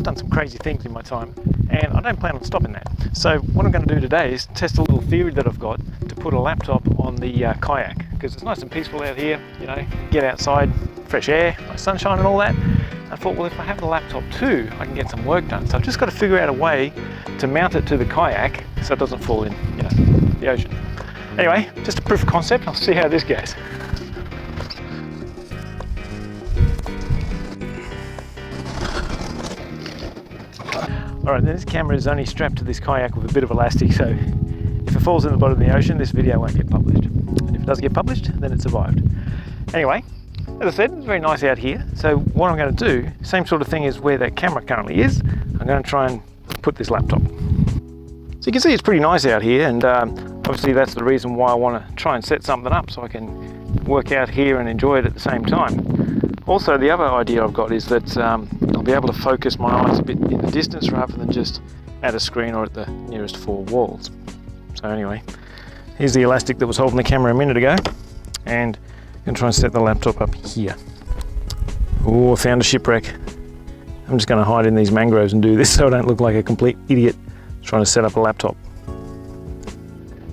I've done some crazy things in my time, and I don't plan on stopping that. So what I'm going to do today is test a little theory that I've got to put a laptop on the kayak, because it's nice and peaceful out here, you know, get outside, fresh air, nice sunshine and all that. I thought, well, if I have the laptop too, I can get some work done. So I've just got to figure out a way to mount it to the kayak so it doesn't fall in, you know, the ocean. Anyway, just a proof of concept. I'll see how this goes. Alright, this camera is only strapped to this kayak with a bit of elastic, so if it falls in the bottom of the ocean, this video won't get published. And if it does get published, then it survived. Anyway, as I said, it's very nice out here. So what I'm going to do, same sort of thing as where that camera currently is, I'm going to try and put this laptop. So you can see it's pretty nice out here, and obviously that's the reason why I want to try and set something up so I can work out here and enjoy it at the same time. Also, the other idea I've got is that I'll be able to focus my eyes a bit in the distance rather than just at a screen or at the nearest four walls. So anyway, here's the elastic that was holding the camera a minute ago, and I'm going to try and set the laptop up here. Oh, I found a shipwreck. I'm just going to hide in these mangroves and do this so I don't look like a complete idiot trying to set up a laptop.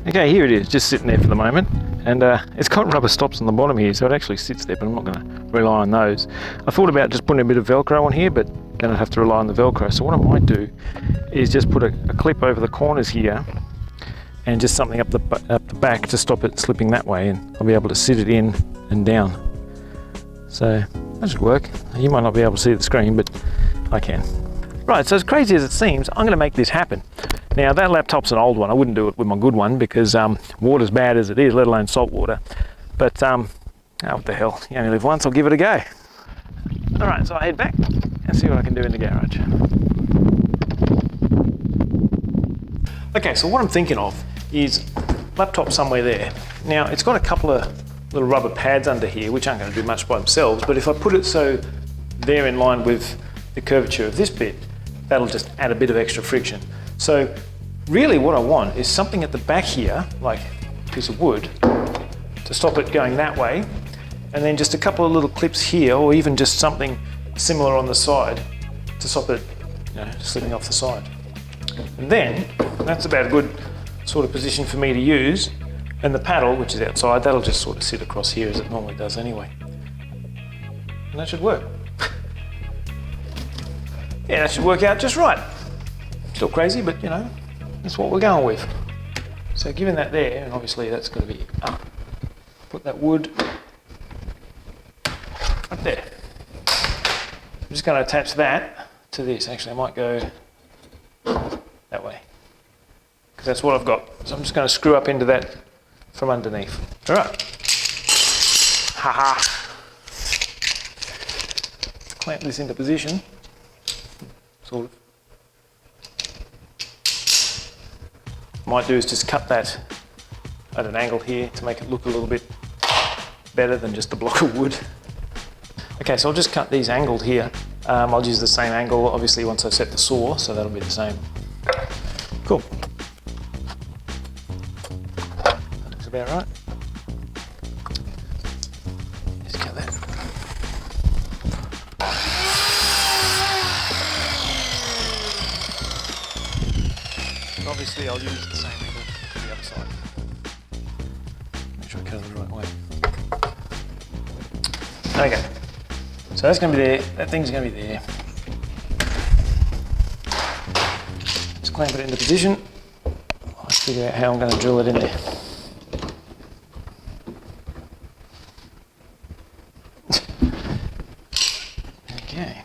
Okay, here it is, just sitting there for the moment. And it's got rubber stops on the bottom here, so it actually sits there, but I'm not going to rely on those. I thought about just putting a bit of Velcro on here, but then I'd have to rely on the Velcro. So what I might do is just put a clip over the corners here and just something up the back to stop it slipping that way, and I'll be able to sit it in and down. So that should work. You might not be able to see the screen, but I can. Right, so as crazy as it seems, I'm going to make this happen. Now that laptop's an old one. I wouldn't do it with my good one because water's bad as it is, let alone salt water. But oh, what the hell, you only live once, I'll give it a go. Alright, so I head back and see what I can do in the garage. Okay, so what I'm thinking of is laptop somewhere there. Now it's got a couple of little rubber pads under here which aren't going to do much by themselves, but if I put it so they're in line with the curvature of this bit, that'll just add a bit of extra friction. So really what I want is something at the back here, like a piece of wood, to stop it going that way, and then just a couple of little clips here, or even just something similar on the side to stop it, you know, slipping off the side. And then that's about a good sort of position for me to use, and the paddle, which is outside, that'll just sort of sit across here as it normally does anyway. And that should work. Yeah, that should work out just right. Still crazy, but you know, that's what we're going with. So given that there, and obviously that's going to be up, put that wood up there. I'm just going to attach that to this. Actually, I might go that way, because that's what I've got. So I'm just going to screw up into that from underneath. All right. Haha. Clamp this into position, sort of. Might do is just cut that at an angle here to make it look a little bit better than just a block of wood. Okay, so I'll just cut these angled here. I'll use the same angle, obviously, once I set the saw, so that'll be the same. Cool. That looks about right. Just cut that. Obviously, I'll use the same angle to the other side. Make sure I cut it the right way. Okay, so that's going to be there. That thing's going to be there. Just clamp it into position. I'll figure out how I'm going to drill it in there. Okay.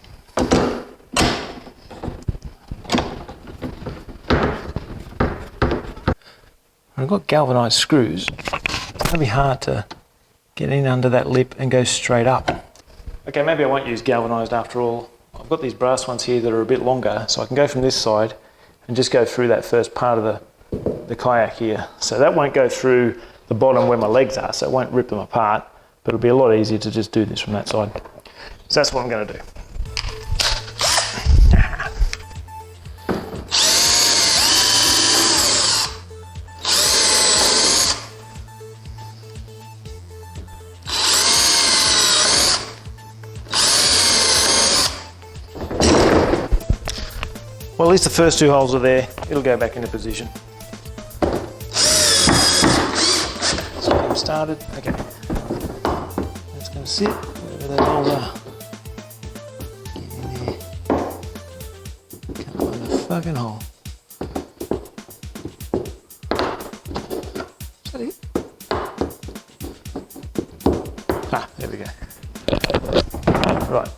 I've got galvanised screws. It's going to be hard to get in under that lip and go straight up. Okay, maybe I won't use galvanised after all. I've got these brass ones here that are a bit longer, so I can go from this side and just go through that first part of the kayak here. So that won't go through the bottom where my legs are, so it won't rip them apart, but it'll be a lot easier to just do this from that side. So that's what I'm going to do. Well, at least the first 2 holes are there. It'll go back into position. So I'm started. Okay. It's going to sit wherever those holes are. Get in there. Can't find a fucking hole. Is that it? Ah, there we go. Right.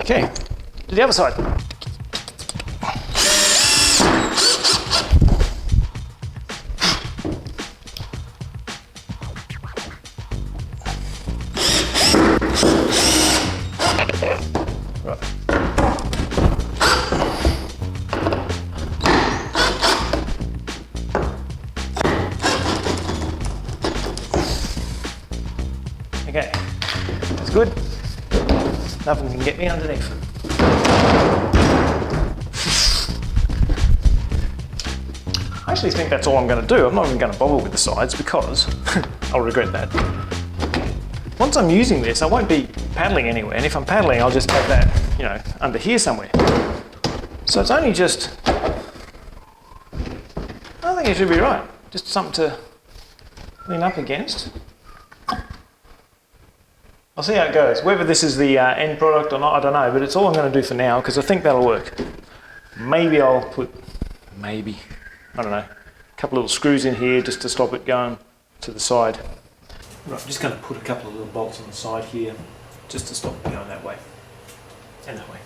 Okay, to the other side. Right. Okay, that's good. Nothing can get me underneath. I actually think that's all I'm going to do. I'm not even going to bobble with the sides because I'll regret that. Once I'm using this, I won't be paddling anywhere, and if I'm paddling, I'll just have that, you know, under here somewhere. So it's only just, I think it should be right. Just something to lean up against. I'll see how it goes. Whether this is the end product or not, I don't know, but it's all I'm going to do for now because I think that'll work. Maybe I'll put, I don't know, a couple little screws in here just to stop it going to the side. Right, I'm just going to put a couple of little bolts on the side here just to stop it going that way and that way.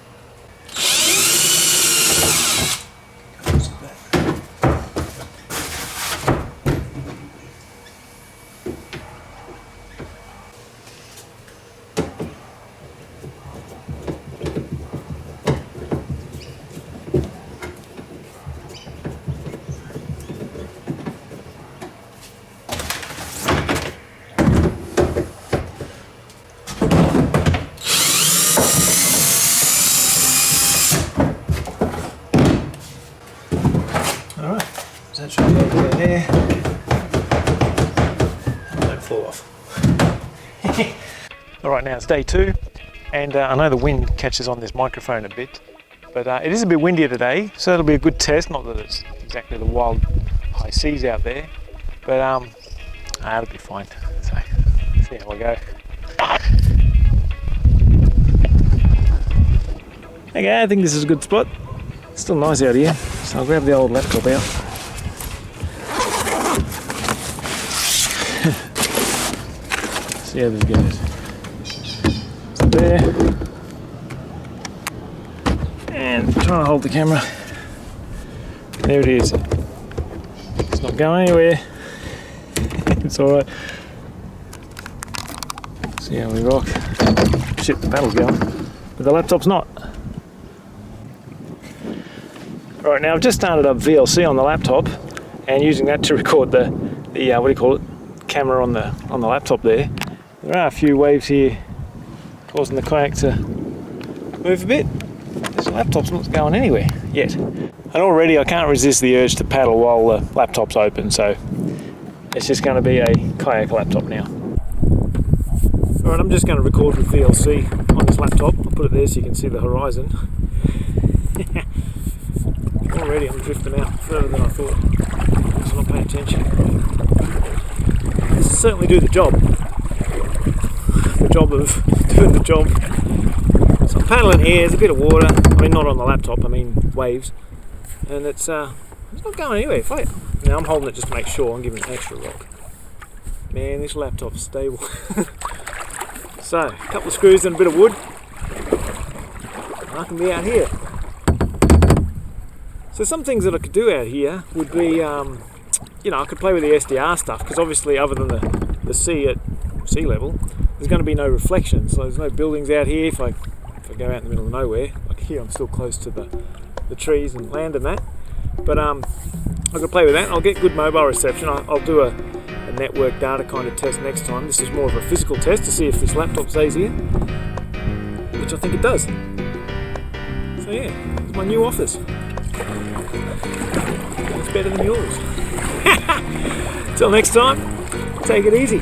Alright, so that should be over there. Don't fall off. Alright, now it's day 2, and I know the wind catches on this microphone a bit, but it is a bit windier today, so it'll be a good test. Not that it's exactly the wild high seas out there, but it'll be fine. So, see how we go. Okay, I think this is a good spot. It's still nice out here, so I'll grab the old laptop out. See how this goes. So there. And trying to hold the camera. There it is. It's not going anywhere. It's alright. See how we rock. Shit, the paddle's going, but the laptop's not. Right, now I've just started up VLC on the laptop and using that to record the what do you call it, camera on the laptop there. There are a few waves here causing the kayak to move a bit. This laptop's not going anywhere yet. And already I can't resist the urge to paddle while the laptop's open, so it's just going to be a kayak laptop now. Alright, I'm just going to record with VLC on this laptop. I'll put it there so you can see the horizon. Already I'm drifting out further than I thought, so not paying attention. This will certainly do the job. The job of doing the job. So I'm paddling here, there's a bit of water, I mean not on the laptop, I mean waves, and it's not going anywhere. Now I'm holding it just to make sure, I'm giving it an extra rock. Man, this laptop's stable. So, a couple of screws and a bit of wood, and I can be out here. So some things that I could do out here would be, you know, I could play with the SDR stuff, because obviously other than the sea at sea level, there's going to be no reflection, so there's no buildings out here. If I go out in the middle of nowhere, like here I'm still close to the trees and land and that, but I could play with that. I'll get good mobile reception. I'll do a network data kind of test next time. This is more of a physical test to see if this laptop stays here, which I think it does. So yeah, it's my new office. It's better than yours. Till next time, take it easy.